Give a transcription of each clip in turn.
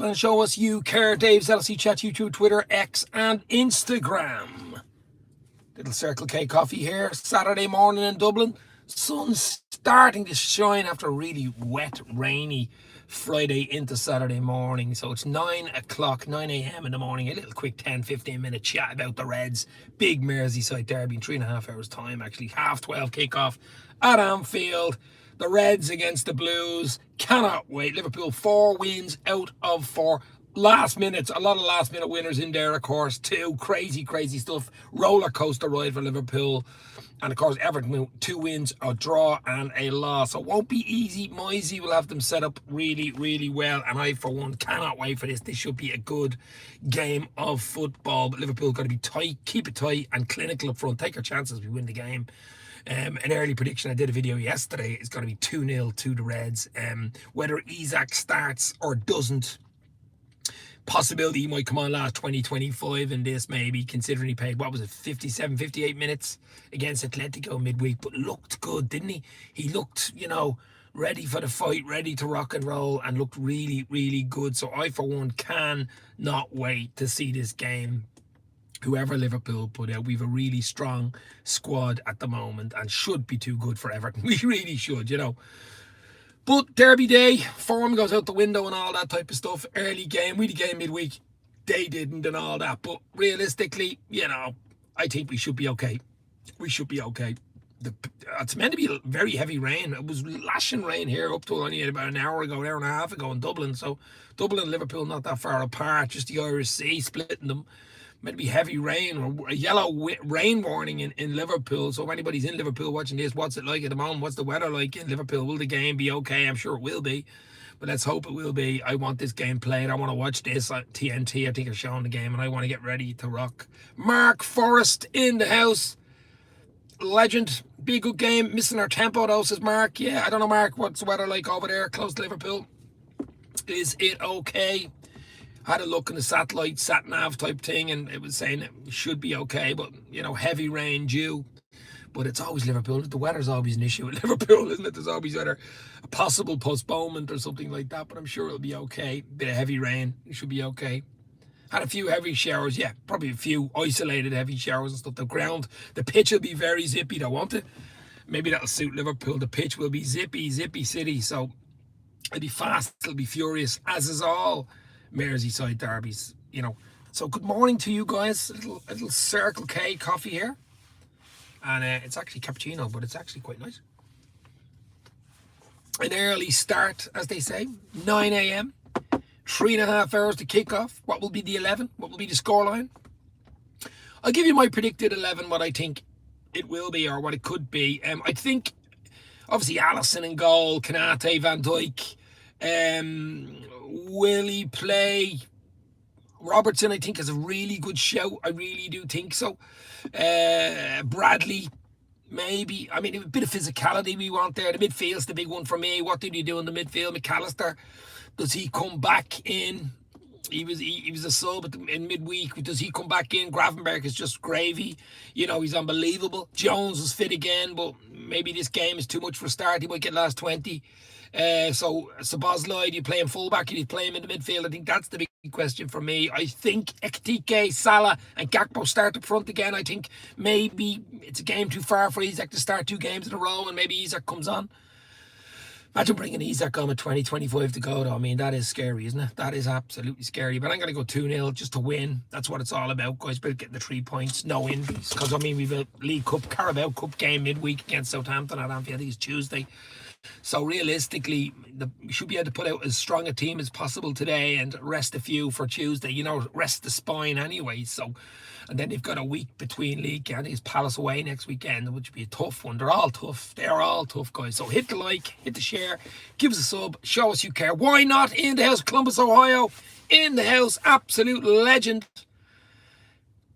And show us you care. Dave's LC Chat, YouTube, Twitter, X, and Instagram. Little Circle K coffee here. Saturday morning in Dublin. Sun's starting to shine after a really wet, rainy Friday into Saturday morning. So it's 9 o'clock, 9 a.m. in the morning. A little quick 10-15 minute chat about the Reds. Big Merseyside derby in 3.5 hours time. Actually, 12:30 kickoff at Anfield. The Reds against the Blues. Cannot wait. Liverpool 4 wins out of 4. Last minutes, a lot of last minute winners in there, of course, too. Crazy stuff. Roller coaster ride for Liverpool. And of course, Everton 2 wins, a draw, and a loss. So it won't be easy. Moisey will have them set up really well. And I, for one, cannot wait for this. This should be a good game of football. But Liverpool got to be tight, keep it tight, and clinical up front. Take our chances, we win the game. An early prediction, I did a video yesterday, is going to be 2-0 to the Reds. Whether Isak starts or doesn't, possibility he might come on last 20-25 in this, maybe, considering he played, what was it, 57, 58 minutes against Atletico midweek, but looked good, didn't he? He looked, ready for the fight, ready to rock and roll, and looked really good. So I, for one, can not wait to see this game. Whoever Liverpool put out, we've a really strong squad at the moment and should be too good for Everton. We really should, But derby day, form goes out the window and all that type of stuff. Early game, we did game midweek. They didn't and all that. But realistically, I think we should be okay. We should be okay. It's meant to be a very heavy rain. It was lashing rain here up to only about an hour and a half ago in Dublin. So Dublin and Liverpool not that far apart, just the Irish Sea splitting them. Meant to be heavy rain or a yellow rain warning in Liverpool. So if anybody's in Liverpool watching this, what's it like at the moment? What's the weather like in Liverpool? Will the game be okay? I'm sure it will be, but let's hope it will be. I want this game played. I want to watch this on TNT. I think they're showing the game and I want to get ready to rock. Mark Forrest in the house. Legend. Be a good game. Missing our tempo though, says Mark. Yeah, I don't know, Mark. What's the weather like over there close to Liverpool? Is it okay? Had a look in the satellite, sat-nav type thing, and it was saying it should be okay, but, heavy rain due. But it's always Liverpool. The weather's always an issue with Liverpool, isn't it? There's always either a possible postponement or something like that, but I'm sure it'll be okay. Bit of heavy rain, it should be okay. Had a few heavy showers, yeah, probably a few isolated heavy showers and stuff. The pitch will be very zippy, though, won't it? Maybe that'll suit Liverpool. The pitch will be zippy city, so it'll be fast, it'll be furious, as is all Merseyside derbies, So good morning to you guys. A little Circle K coffee here, and it's actually cappuccino, but it's actually quite nice. An early start, as they say, 9 a.m. 3.5 hours to kick off. What will be the 11? What will be the scoreline? I'll give you my predicted 11, what I think it will be or what it could be. I think obviously Alisson in goal, Kanate, Van Dijk. Will he play? Robertson, I think, is a really good shout. I really do think so. Bradley, maybe. I mean, a bit of physicality we want there. The midfield's the big one for me. What did he do in the midfield? McAllister, does he come back in? He was a sub in midweek. Does he come back in? Gravenberg is just gravy. He's unbelievable. Jones was fit again, but maybe this game is too much for a start. He might get last 20. So Szoboszlai, do you play him fullback? Do you play him in the midfield? I think that's the big question for me. I think Ekitike, Salah, and Gakpo start up front again. I think maybe it's a game too far for Isak to start 2 games in a row, and maybe Isak comes on. Imagine bringing Isak on with 20-25 to go, though. I mean, that is scary, isn't it? That is absolutely scary. But I'm going to go 2-0 just to win. That's what it's all about, guys. About getting the 3 points, no injuries. Because, we've a League Cup, Carabao Cup game midweek against Southampton at Anfield. I think it's Tuesday. So realistically, we should be able to put out as strong a team as possible today and rest a few for Tuesday. Rest the spine anyway. So, and then they've got a week between league. I think it's Palace away next weekend, which would be a tough one. They're all tough. They are all tough, guys. So hit the like, hit the share, give us a sub, show us you care. Why not? In the house, Columbus, Ohio. In the house, absolute legend.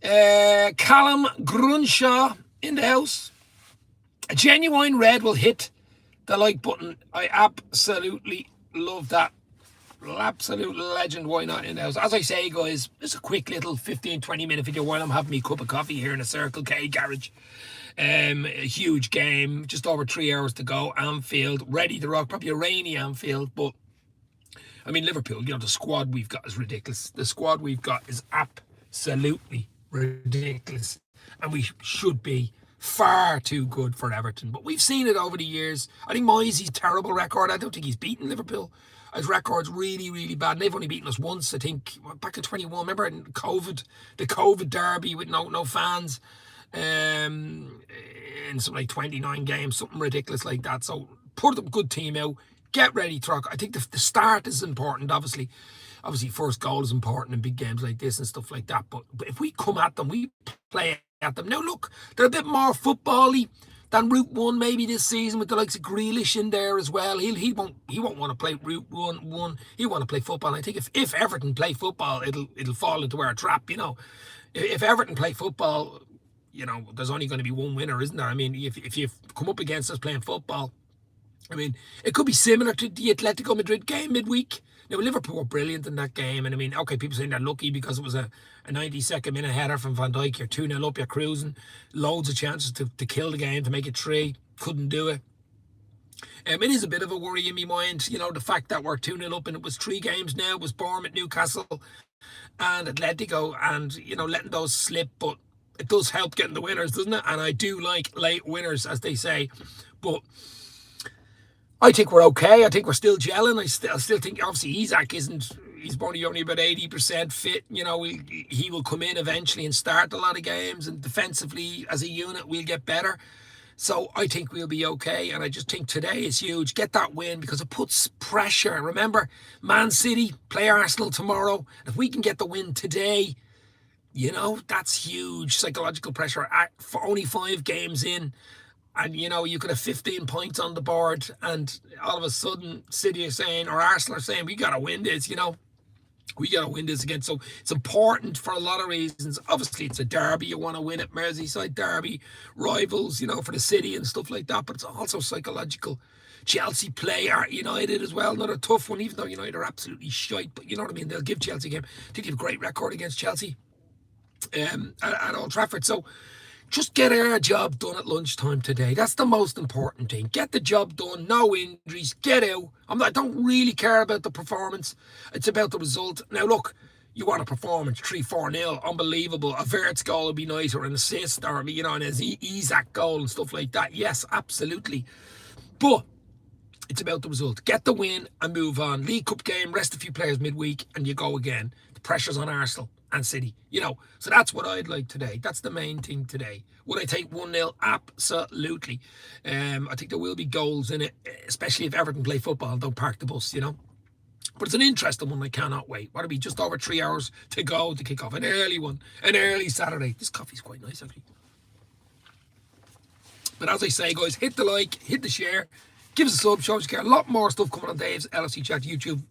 Callum Grunshaw in the house. A genuine red will hit the like button. I absolutely love that. Absolute legend. Why not in the house? As I say, guys, it's a quick little 15-20 minute video while I'm having me cup of coffee here in a Circle K garage. A huge game, just over 3 hours to go. Anfield, ready to rock. Probably a rainy Anfield, but I mean, Liverpool, the squad we've got is ridiculous. The squad we've got is absolutely ridiculous. And we should be far too good for Everton. But we've seen it over the years. I think Moyes' terrible record, I don't think he's beaten Liverpool. His record's really, really bad. And they've only beaten us once, I think, back in 21. Remember in COVID, the COVID derby with no fans, in something like 29 games, something ridiculous like that. So put a good team out. Get ready, Truck. I think the start is important, obviously. Obviously, first goal is important in big games like this and stuff like that. But if we come at them, we play at them. Now, look, they're a bit more football-y than Route 1 maybe this season with the likes of Grealish in there as well. He won't want to play Route 1. He'll want to play football. I think if Everton play football, it'll fall into our trap, If Everton play football, there's only going to be one winner, isn't there? I mean, if you come up against us playing football, I mean, it could be similar to the Atletico Madrid game midweek. Now, Liverpool were brilliant in that game. And I mean, okay, people saying they're lucky because it was a 92nd minute header from Van Dijk. You're 2-0 up, you're cruising. Loads of chances to kill the game, to make it 3. Couldn't do it. It is a bit of a worry in my mind, the fact that we're 2-0 up and it was 3 games now. It was Bournemouth, Newcastle and Atletico, and, letting those slip. But it does help getting the winners, doesn't it? And I do like late winners, as they say. But I think we're okay. I think we're still gelling. I still think, obviously, Isak isn't. He's only about 80% fit. He will come in eventually and start a lot of games. And defensively, as a unit, we'll get better. So I think we'll be okay. And I just think today is huge. Get that win because it puts pressure. Remember, Man City play Arsenal tomorrow. If we can get the win today, that's huge psychological pressure. For only 5 games in. And, you could have 15 points on the board, and all of a sudden, City are saying, or Arsenal are saying, we got to win this, We got to win this again. So it's important for a lot of reasons. Obviously, it's a derby. You want to win it. Merseyside derby, rivals, for the city and stuff like that. But it's also psychological. Chelsea play United as well. Another tough one, even though United are absolutely shite. But you know what I mean? They'll give Chelsea a game. I think they have a great record against Chelsea at Old Trafford. So just get our job done at lunchtime today. That's the most important thing. Get the job done. No injuries. Get out. I don't really care about the performance. It's about the result. Now, look, you want a performance, 3-4-0, unbelievable. A Vert's goal would be nice, or an assist, or, and an Isak goal and stuff like that. Yes, absolutely. But it's about the result. Get the win and move on. League Cup game, rest a few players midweek, and you go again. The pressure's on Arsenal and City, so that's what I'd like today. That's the main thing today. Would I take 1-0? Absolutely. I think there will be goals in it, especially if Everton play football. Don't park the bus, But it's an interesting one. I cannot wait. What are we? Just over 3 hours to go to kick off. An early one. An early Saturday. This coffee's quite nice, actually. But as I say, guys, hit the like, hit the share, give us a sub, show us you care. A lot more stuff coming on Dave's LFC Chat YouTube,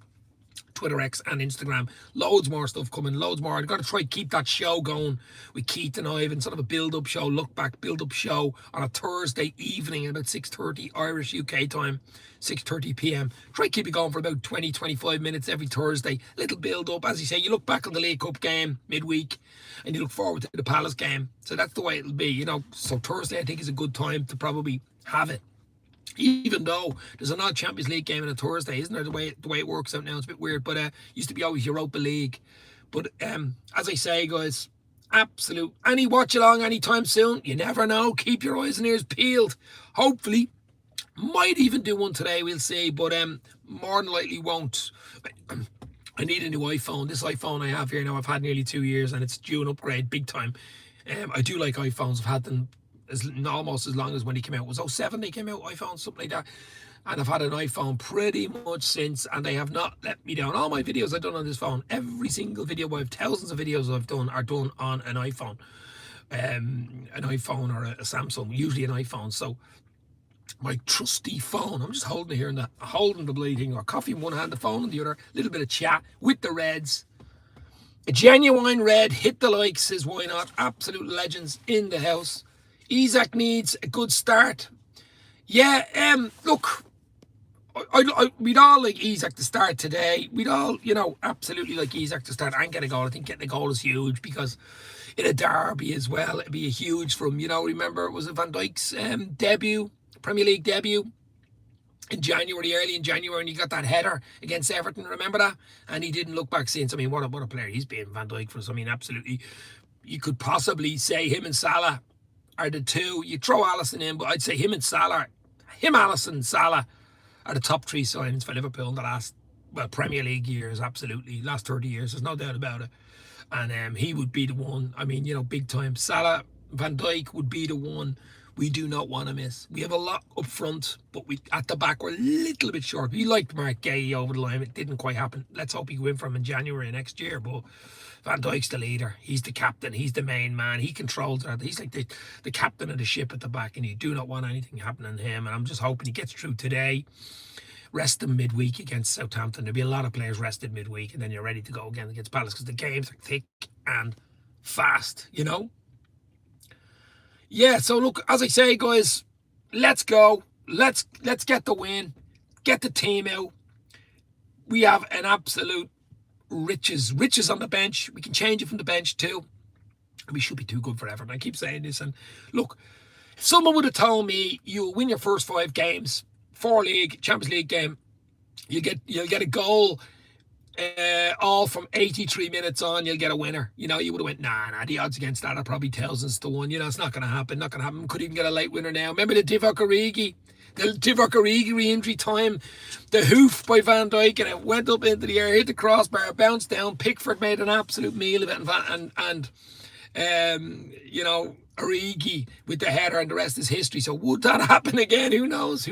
Twitter, X and Instagram. Loads more stuff coming, loads more. I've got to try to keep that show going with Keith and Ivan, sort of a build-up show, look back build-up show on a Thursday evening at about 6:30 Irish UK time, 6:30 p.m. Try to keep it going for about 20-25 minutes every Thursday. Little build-up. As you say, you look back on the League Cup game midweek and you look forward to the Palace game. So that's the way it'll be, So Thursday, I think, is a good time to probably have it. Even though there's an odd Champions League game on a Thursday, isn't there? The way it works out now, it's a bit weird. But used to be always Europa League. But as I say, guys, absolute. Any watch along anytime soon? You never know. Keep your eyes and ears peeled. Hopefully, might even do one today. We'll see. But more than likely won't. I need a new iPhone. This iPhone I have here now, I've had nearly 2 years, and it's due an upgrade big time. I do like iPhones. I've had them almost as long as when he came out. It was 07 they came out, iPhone, something like that. And I've had an iPhone pretty much since, and they have not let me down. All my videos I've done on this phone, every single video, I have thousands of videos I've done are done on an iPhone. An iPhone or a Samsung, usually an iPhone. So my trusty phone, I'm just holding it here, and holding the bleeding, or coffee in one hand, the phone in the other, a little bit of chat with the Reds. A genuine red, hit the like, says why not. Absolute legends in the house. Isak needs a good start. Yeah, look, we'd all like Isak to start today. We'd all, absolutely like Isak to start and get a goal. I think getting a goal is huge because in a derby as well, it'd be a huge from, remember, was it Van Dijk's debut, Premier League debut? in January, early in January, and he got that header against Everton. Remember that? And he didn't look back since. I mean, what a player he's been, Van Dijk, for us. I mean, absolutely. You could possibly say him and Salah are the two. You throw Alisson in, but I'd say him, Alisson, and Salah are the top three signings for Liverpool in the last, well, Premier League years, absolutely. Last 30 years, there's no doubt about it. And he would be the one. I mean, big time. Salah, Van Dijk would be the one we do not want to miss. We have a lot up front, but we at the back we're a little bit short. We liked Mark Gay over the line. It didn't quite happen. Let's hope he go in for him in January next year. But Van Dijk's the leader. He's the captain. He's the main man. He controls that. He's like the captain of the ship at the back, and you do not want anything happening to him. And I'm just hoping he gets through today. Rest them midweek against Southampton. There'll be a lot of players rested midweek, and then you're ready to go again against Palace because the games are thick and fast, Yeah, so look, as I say, guys, let's go. Let's get the win. Get the team out. We have an absolute riches on the bench. We can change it from the bench too. We should be too good for Everton. I keep saying this. And look, if someone would have told me you'll win your first 5 games, 4 league, Champions League game, you'll get a goal all from 83 minutes on, you'll get a winner. You would have went, nah, the odds against that are probably thousands to 1. It's not going to happen. Could even get a late winner now. Remember the Divock Origi injury time, the hoof by Van Dijk, and it went up into the air, hit the crossbar, bounced down. Pickford made an absolute meal of it, and Origi with the header, and the rest is history. So would that happen again? Who knows?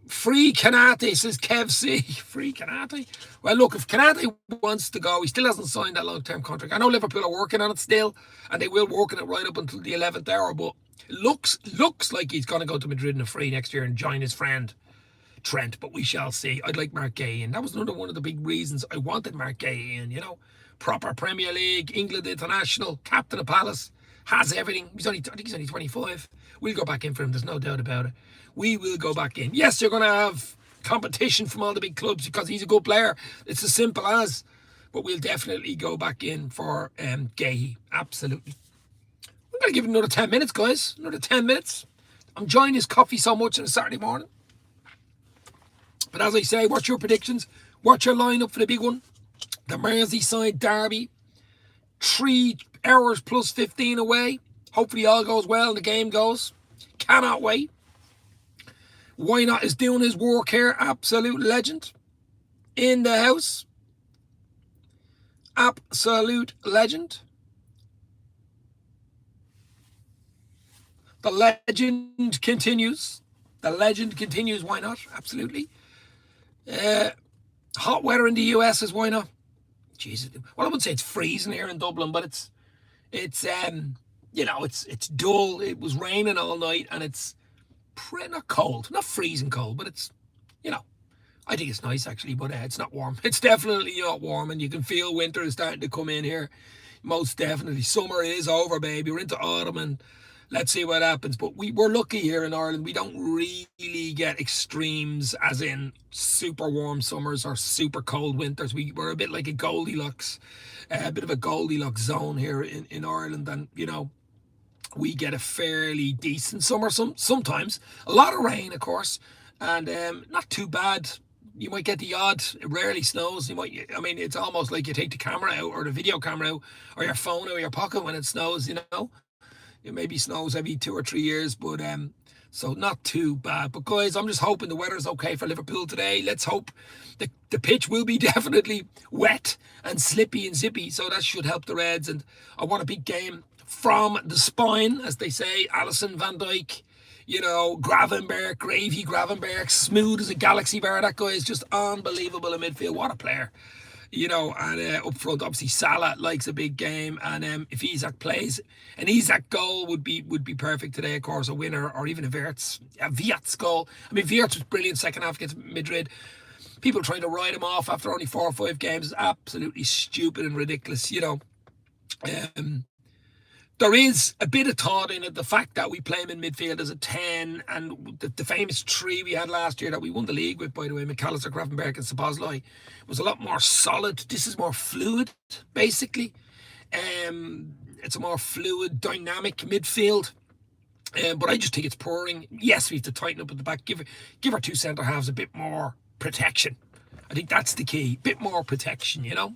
Free Kanate, says Kev C. Free Kanate. Well, look, if Kanate wants to go, he still hasn't signed that long-term contract. I know Liverpool are working on it still, and they will work on it right up until the 11th hour, but it looks like he's going to go to Madrid in a free next year and join his friend Trent, but we shall see. I'd like Mark Gay in. That was another one of the big reasons I wanted Mark Gay in, Proper Premier League, England international, captain of Palace, has everything. I think he's only 25. We'll go back in for him, there's no doubt about it. We will go back in. Yes, you're going to have competition from all the big clubs because he's a good player. It's as simple as. But we'll definitely go back in for Gahey. Absolutely. I'm going to give it another 10 minutes, guys. Another 10 minutes. I'm enjoying this coffee so much on a Saturday morning. But as I say, what's your predictions? What's your lineup for the big one? The Merseyside derby. 3 hours plus 15 away. Hopefully all goes well and the game goes. Cannot wait. Why Not is doing his work here. Absolute legend. In the house. Absolute legend. The legend continues. Why not? Absolutely. Hot weather in the US is why not? Jesus. Well, I wouldn't say it's freezing here in Dublin, but it's dull. It was raining all night, and it's not cold, not freezing cold, but it's, I think it's nice actually, but it's not warm. It's definitely not warm, and you can feel winter is starting to come in here. Most definitely. Summer is over, baby. We're into autumn, and let's see what happens. But we're lucky here in Ireland. We don't really get extremes, as in super warm summers or super cold winters. We're a bit like a bit of a Goldilocks zone here in Ireland, and we get a fairly decent summer. Sometimes a lot of rain, of course, and not too bad. You might get the odd. It rarely snows. It's almost like you take the camera out or the video camera out or your phone out of your pocket when it snows. It maybe snows every 2 or 3 years, but so not too bad. But guys, I'm just hoping the weather's okay for Liverpool today. Let's hope the pitch will be definitely wet and slippy and zippy, so that should help the Reds. And I want a big game from the spine, as they say. Alisson, Van Dijk, Gravenberg, Gravy Gravenberg, smooth as a galaxy bar. That guy is just unbelievable in midfield. What a player. And up front, obviously Salah likes a big game, and if Isak plays, an Isak goal would be perfect today, of course, a winner, or even a Wirtz goal. Wirtz was brilliant second half against Madrid. People trying to write him off after only 4 or 5 games is absolutely stupid and ridiculous. There is a bit of thought in it, the fact that we play him in midfield as a 10, and the famous 3 we had last year that we won the league with, by the way, McAllister, Gravenberg and Szoboszlai, was a lot more solid. This is more fluid, basically. It's a more fluid, dynamic midfield. But I just think it's pouring. Yes, we have to tighten up at the back. Give our two centre halves a bit more protection. I think that's the key. Bit more protection, you know.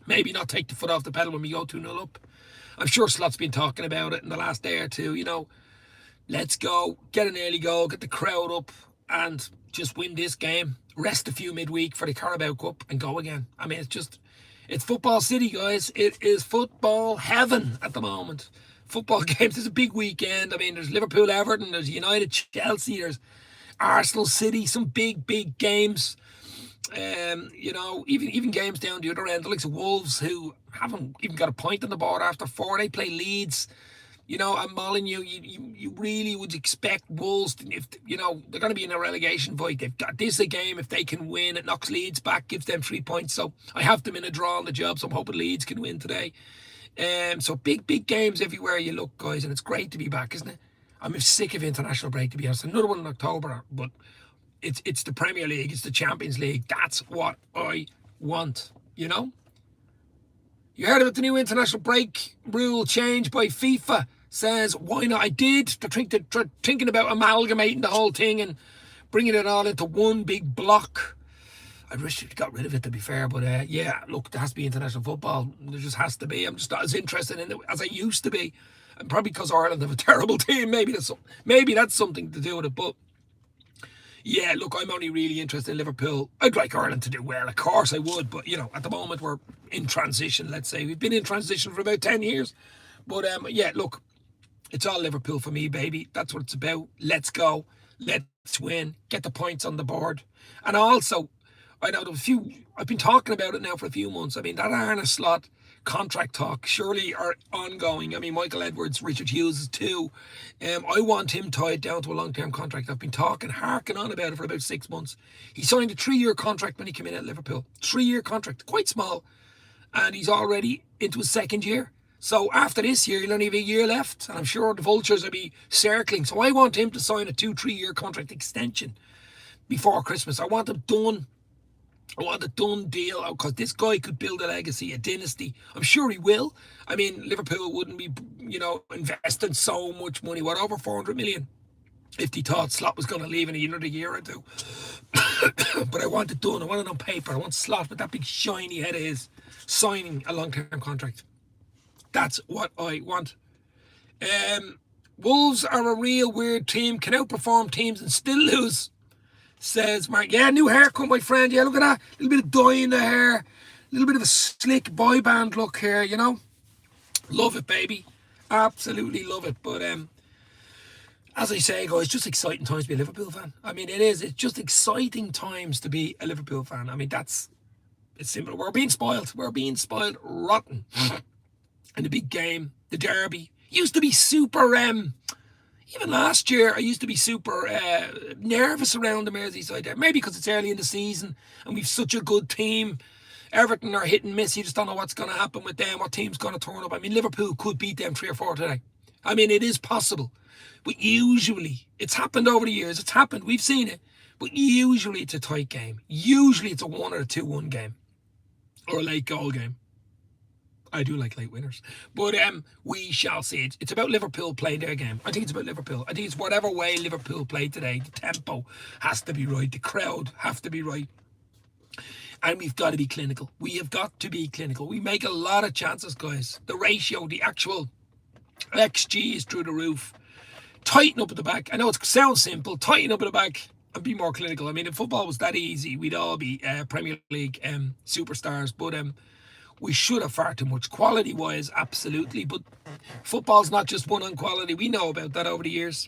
Maybe not take the foot off the pedal when we go 2-0 up. I'm sure Slot's been talking about it in the last day or two, you know. Let's go, get an early goal, get the crowd up, and just win this game. Rest a few midweek for the Carabao Cup and go again. I mean, it's football city, guys. It is football heaven at the moment. Football games, it's a big weekend. I mean, there's Liverpool, Everton, there's United, Chelsea, there's Arsenal, City, some big games. You know, even games down the other end, the likes of Wolves, who haven't even got a point on the board after 4. They play Leeds. You know, I'm mauling you. You really would expect Wolves, if you know they're going to be in a relegation fight. They've got this a game. If they can win, it knocks Leeds back, gives them 3 points. So I have them in a draw on the job. So I'm hoping Leeds can win today. So big games everywhere you look, guys, and it's great to be back, isn't it? I'm sick of international break, to be honest. Another one in October, but it's the Premier League, it's the Champions League. That's what I want, you know? You heard about the new international break rule change by FIFA. Says, why not? I did. They're thinking about amalgamating the whole thing and bringing it all into one big block. I wish they'd got rid of it, to be fair, but yeah, look, there has to be international football. There just has to be. I'm just not as interested in it as I used to be. And probably because Ireland have a terrible team. Maybe that's something to do with it, but yeah, look, I'm only really interested in Liverpool. I'd like Ireland to do well, of course I would, but you know, at the moment we're in transition, let's say. We've been in transition for about 10 years. But yeah, look, it's all Liverpool for me, baby. That's what it's about. Let's go. Let's win. Get the points on the board. And also, I know I've been talking about it now for a few months. I mean, that Arne Slot contract talk surely are ongoing. I mean, Michael Edwards, Richard Hughes too. I want him tied down to a long-term contract. I've been harking on about it for about 6 months. He signed a 3-year contract when he came in at Liverpool. 3-year contract, quite small. And he's already into his 2nd year. So after this year, he'll only have a year left. And I'm sure the vultures will be circling. So I want him to sign a 2-3-year contract extension before Christmas. I want him done. I want a done deal, because this guy could build a legacy, a dynasty. I'm sure he will. I mean, Liverpool wouldn't be, you know, investing so much money, over 400 million, if they thought Slot was going to leave in another year or two. But I want it done. I want it on paper. I want Slot with that big shiny head of his signing a long-term contract. That's what I want. Wolves are a real weird team, can outperform teams and still lose, says Mark. Yeah, new haircut, my friend. Yeah, look at that. A little bit of dye in the hair. A little bit of a slick boy band look here, you know. Love it, baby. Absolutely love it. But as I say, guys, just exciting times to be a Liverpool fan. I mean, it is. It's just exciting times to be a Liverpool fan. I mean, it's simple. We're being spoiled. We're being spoiled rotten. And the big game, the derby, used to be super... even last year, I used to be super nervous around the Merseyside there. Maybe because it's early in the season and we've such a good team. Everton are hit and miss. You just don't know what's going to happen with them, what team's going to turn up. I mean, Liverpool could beat them 3 or 4 today. I mean, it is possible. But usually, it's happened over the years. It's happened. We've seen it. But usually, it's a tight game. Usually, it's a 1 or a 2-1 game. Or a late goal game. I do like late winners. But we shall see. It's about Liverpool playing their game. I think it's about Liverpool. I think it's whatever way Liverpool played today. The tempo has to be right. The crowd have to be right. And we've got to be clinical. We have got to be clinical. We make a lot of chances, guys. The ratio, the actual XG is through the roof. Tighten up at the back. I know it sounds simple. Tighten up at the back and be more clinical. I mean, if football was that easy, we'd all be Premier League superstars. But we should have far too much quality-wise, absolutely. But football's not just won on quality. We know about that over the years.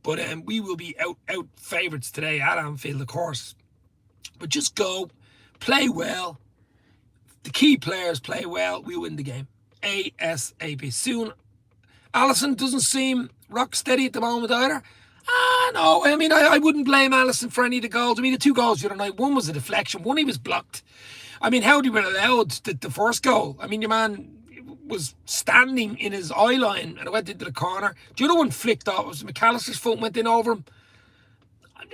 But we will be out favourites today at Anfield, of course. But just go, play well. The key players play well. We win the game. ASAP. Soon. Alisson doesn't seem rock steady at the moment either. No, I mean, I wouldn't blame Alisson for any of the goals. I mean, the 2 goals the other night, one was a deflection, one he was blocked. I mean, how did he were allowed the first goal? I mean, your man was standing in his eye line and it went into the corner. The other one flicked off. It was McAllister's foot went in over him.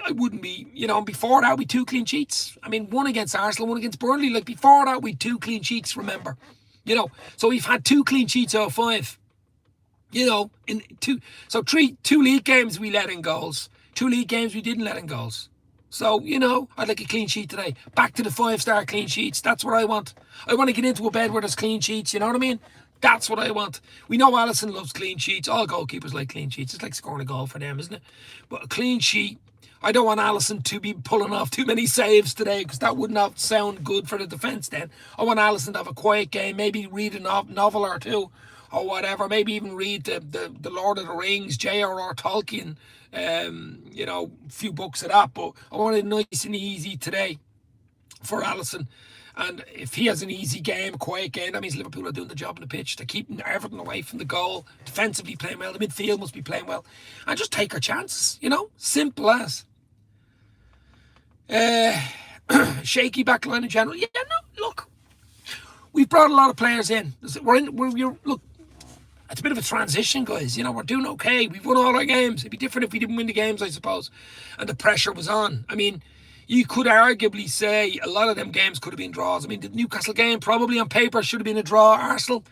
I wouldn't be, you know, before that we 2 clean sheets. I mean, 1 against Arsenal, 1 against Burnley. Like before that we 2 clean sheets, remember. You know, so we've had 2 clean sheets out of 5. In two league games we let in goals. 2 league games we didn't let in goals. So, I'd like a clean sheet today. Back to the 5-star clean sheets. That's what I want. I want to get into a bed where there's clean sheets, you know what I mean? That's what I want. We know Alisson loves clean sheets. All goalkeepers like clean sheets. It's like scoring a goal for them, isn't it? But a clean sheet, I don't want Alisson to be pulling off too many saves today, because that would not sound good for the defence then. I want Alisson to have a quiet game, maybe read a novel or two, or whatever. Maybe even read the Lord of the Rings, J.R.R. Tolkien, a few books of that. But I want it nice and easy today for Alisson. And if he has an easy game, a quiet game, that means Liverpool are doing the job on the pitch. They're keeping everything away from the goal, defensively playing well, the midfield must be playing well. And just take our chances, simple as. Shaky back line in general. Yeah, no, look, we've brought a lot of players in. Look, it's a bit of a transition, guys. We're doing okay. We've won all our games. It'd be different if we didn't win the games, I suppose. And the pressure was on. I mean, you could arguably say a lot of them games could have been draws. I mean, the Newcastle game probably on paper should have been a draw. Arsenal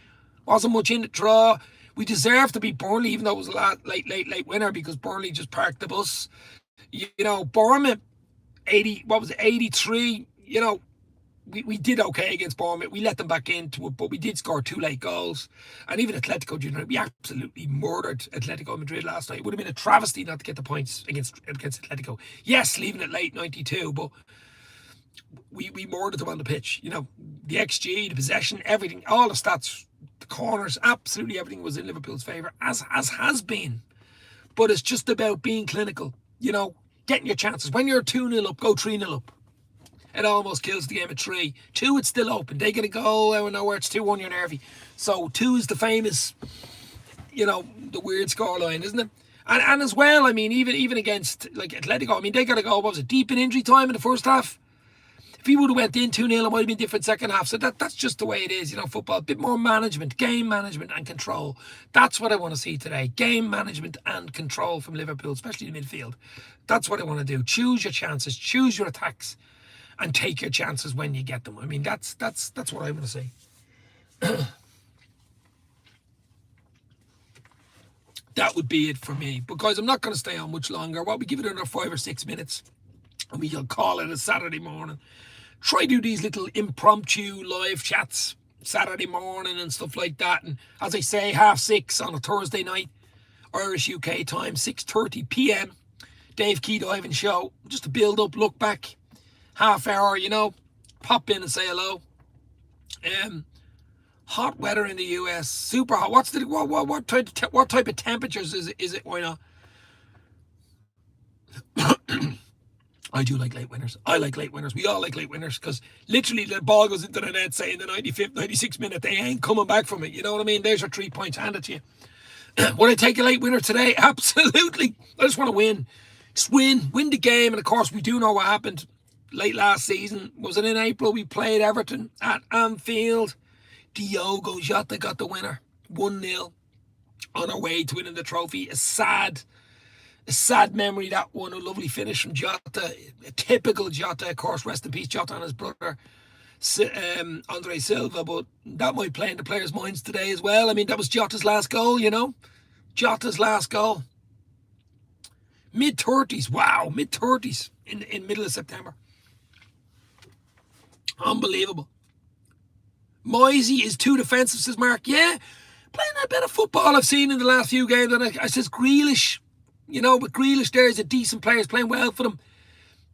wasn't much in the draw. We deserved to beat Burnley, even though it was a late winner, because Burnley just parked the bus. Bournemouth, 83. We did okay against Bournemouth. We let them back into it, but we did score 2 late goals. And even Atletico Madrid, we absolutely murdered Atletico Madrid last night. It would have been a travesty not to get the points against Atletico. Yes, leaving it late, 92, but we murdered them on the pitch. The XG, the possession, everything, all the stats, the corners, absolutely everything was in Liverpool's favour, as has been. But it's just about being clinical, getting your chances. When you're 2-0 up, go 3-0 up. It almost kills the game at 3. 2, it's still open. They get a goal out of nowhere. It's 2-1, you're nervy. So 2 is the famous, the weird scoreline, isn't it? And as well, I mean, even against like Atletico, I mean, they got a goal. What was it? Deep in injury time in the first half. If he would have went in 2-0, it might have been different second half. So that's just the way it is, football. A bit more management, game management and control. That's what I want to see today. Game management and control from Liverpool, especially the midfield. That's what I want to do. Choose your chances, choose your attacks, and take your chances when you get them. I mean, that's what I want to say. That would be it for me. But guys, I'm not going to stay on much longer. Well, we give it another 5 or 6 minutes, and we'll call it a Saturday morning. Try to do these little impromptu live chats Saturday morning and stuff like that. And as I say, 6:30 on a Thursday night, Irish UK time, 6:30 p.m. Dave Key-Divan show. Just a build up, look back. Half hour, pop in and say hello. Hot weather in the US, super hot. What type of temperatures is it? Why not? I do like late winners. I like late winners. We all like late winners, because literally the ball goes into the net, say in the 95th, 96th minute. They ain't coming back from it. You know what I mean? There's your 3 points handed to you. Would I take a late winner today? Absolutely. I just want to win. Just win the game. And of course, we do know what happened late last season. Was it in April? We played Everton at Anfield. Diogo Jota got the winner, 1-0 on our way to winning the trophy. A sad memory, that one. A lovely finish from Jota, a typical Jota, of course. Rest in peace, Jota and his brother Andre Silva. But that might play in the players' minds today as well. I mean, that was Jota's last goal, Jota's last goal. Mid-30s, wow, mid-30s in middle of September. Unbelievable. Moisey is too defensive, says Mark. Yeah, playing a bit of football I've seen in the last few games. And I says Grealish, but Grealish there is a decent player, is playing well for them.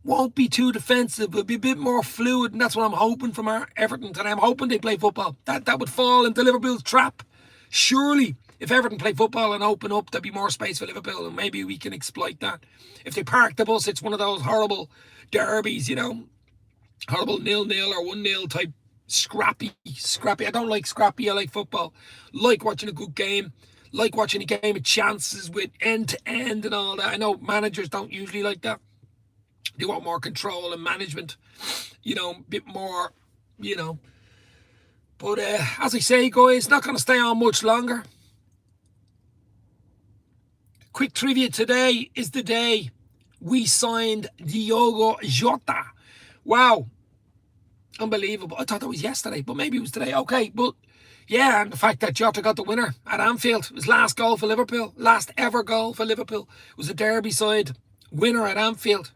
Won't be too defensive, will be a bit more fluid, and that's what I'm hoping from our Everton today. I'm hoping they play football. That would fall into Liverpool's trap. Surely, if Everton play football and open up, there'll be more space for Liverpool, and maybe we can exploit that. If they park the bus, it's one of those horrible derbies, horrible 0-0 or 1-0 type. Scrappy. I don't like scrappy. I like football. Like watching a good game. Like watching a game of chances with end to end and all that. I know managers don't usually like that. They want more control and management. A bit more, But as I say, guys, not going to stay on much longer. Quick trivia: today is the day we signed Diogo Jota. Wow. Unbelievable. I thought that was yesterday, but maybe it was today. Okay, but yeah, and the fact that Jota got the winner at Anfield, his last goal for Liverpool, last ever goal for Liverpool, was a derby side winner at Anfield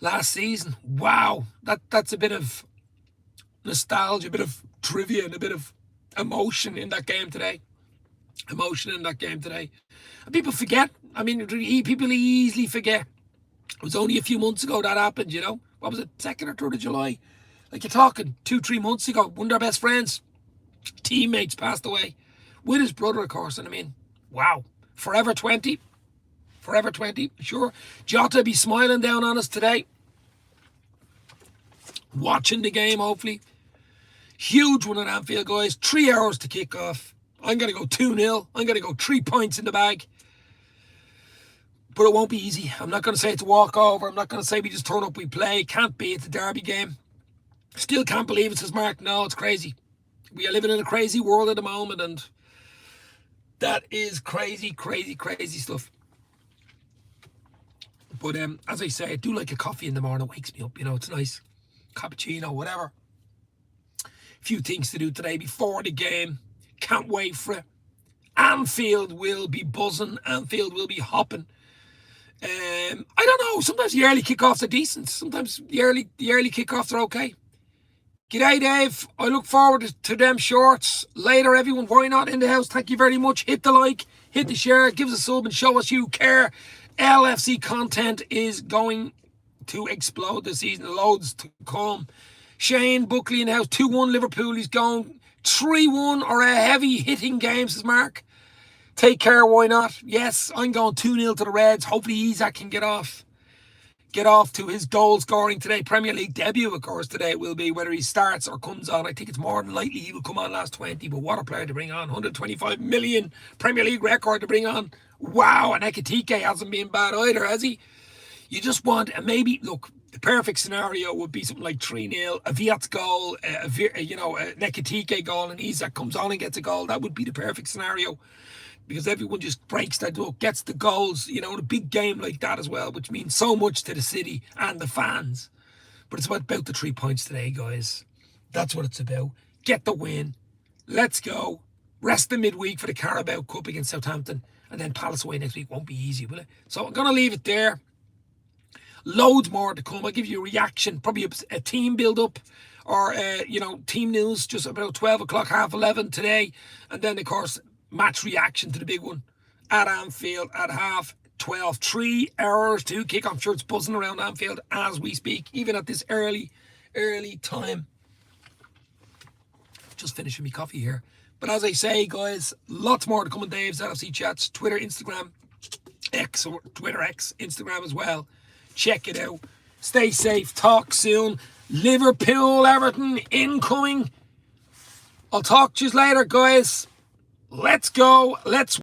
last season. Wow, that's a bit of nostalgia, a bit of trivia, and a bit of emotion in that game today. And people forget. I mean, people easily forget. It was only a few months ago that happened, you know. What was it, 2nd or 3rd of July? Like, you're talking 2-3 months ago. One of our best friends, teammates, passed away with his brother, of course. And I mean, wow. Forever 20. Sure. Jota be smiling down on us today. Watching the game, hopefully. Huge one at Anfield, guys. 3 hours to kick off. I'm going to go 2-0. I'm going to go 3 points in the bag. But it won't be easy. I'm not going to say it's a walkover. I'm not going to say we just turn up, we play. Can't be. It's a derby game. Still can't believe it, says Mark. No, it's crazy. We are living in a crazy world at the moment, and that is crazy stuff. But as I say, I do like a coffee in the morning. It wakes me up. You know, it's nice. Cappuccino, whatever. A few things to do today before the game. Can't wait for it. Anfield will be buzzing. Anfield will be hopping. I don't know. Sometimes the early kickoffs are decent. Sometimes the early kickoffs are okay. G'day, Dave. I look forward to them shorts later. Everyone, why not in the house? Thank you very much. Hit the like, hit the share, give us a sub, and show us you care. LFC content is going to explode this season. Loads to come. Shane Buckley in the house. 2-1 Liverpool. He's going 3-1 or a heavy hitting game, says Mark. Take care, why not? Yes, I'm going 2-0 to the Reds. Hopefully Isak can get off to his goal scoring today. Premier League debut, of course, today it will be, whether he starts or comes on. I think it's more than likely he will come on last 20, but what a player to bring on. 125 million Premier League record to bring on. Wow, and Ekitike hasn't been bad either, has he? You just want, and maybe, look, the perfect scenario would be something like 3-0, a Viat's goal, a Ekitike goal, and Isak comes on and gets a goal. That would be the perfect scenario, because everyone just breaks that up, gets the goals, you know, in a big game like that as well, which means so much to the city and the fans. But it's about the 3 points today, guys. That's what it's about. Get the win. Let's go. Rest the midweek for the Carabao Cup against Southampton, and then Palace away next week. Won't be easy, will it? So I'm going to leave it there. Loads more to come. I'll give you a reaction, probably a team build-up, or, team news, just about 12 o'clock, 11:30 today. And then, of course, match reaction to the big one at Anfield at 12:30. 3 hours to kick. I'm sure it's buzzing around Anfield as we speak, even at this early time. Just finishing my coffee here. But as I say, guys, lots more to come on Dave's LFC Chats, Twitter, Instagram, X, or Twitter X, Instagram as well. Check it out. Stay safe. Talk soon. Liverpool, Everton, incoming. I'll talk to you later, guys. Let's go. Let's